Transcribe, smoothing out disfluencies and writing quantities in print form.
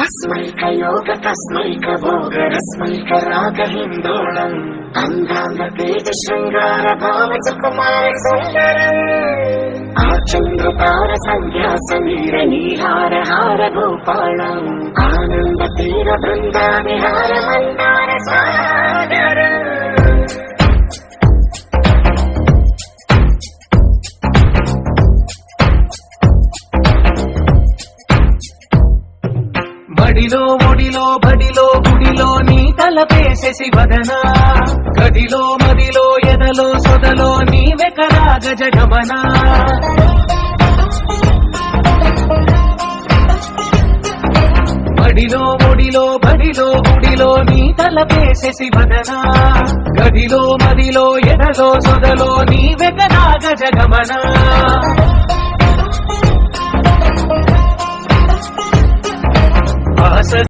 తస్మైక తస్మైక భోగ రస్మైక రాగ హిందోళం అందాంగ తేజ శృంగార భావ సుకుమార సుందరం ఆచంద్ర తార సంధ్యా సమీర నీహార హార గోపాళం ఆనంద తీర బృందా విహార మందార సాగరం. బడిలో ఒడిలో బడిలో గుడిలో నీ తలపేసేసి వదనా గదిలో మదిలో ఎదలో సొదలో నీవెకరా గజగమనా బడిలో ఒడిలో బడిలో గుడిలో నీ తలపేసేసి వదనా గదిలో మదిలో ఎదలో సొదలో నీవెకరా గజగమనా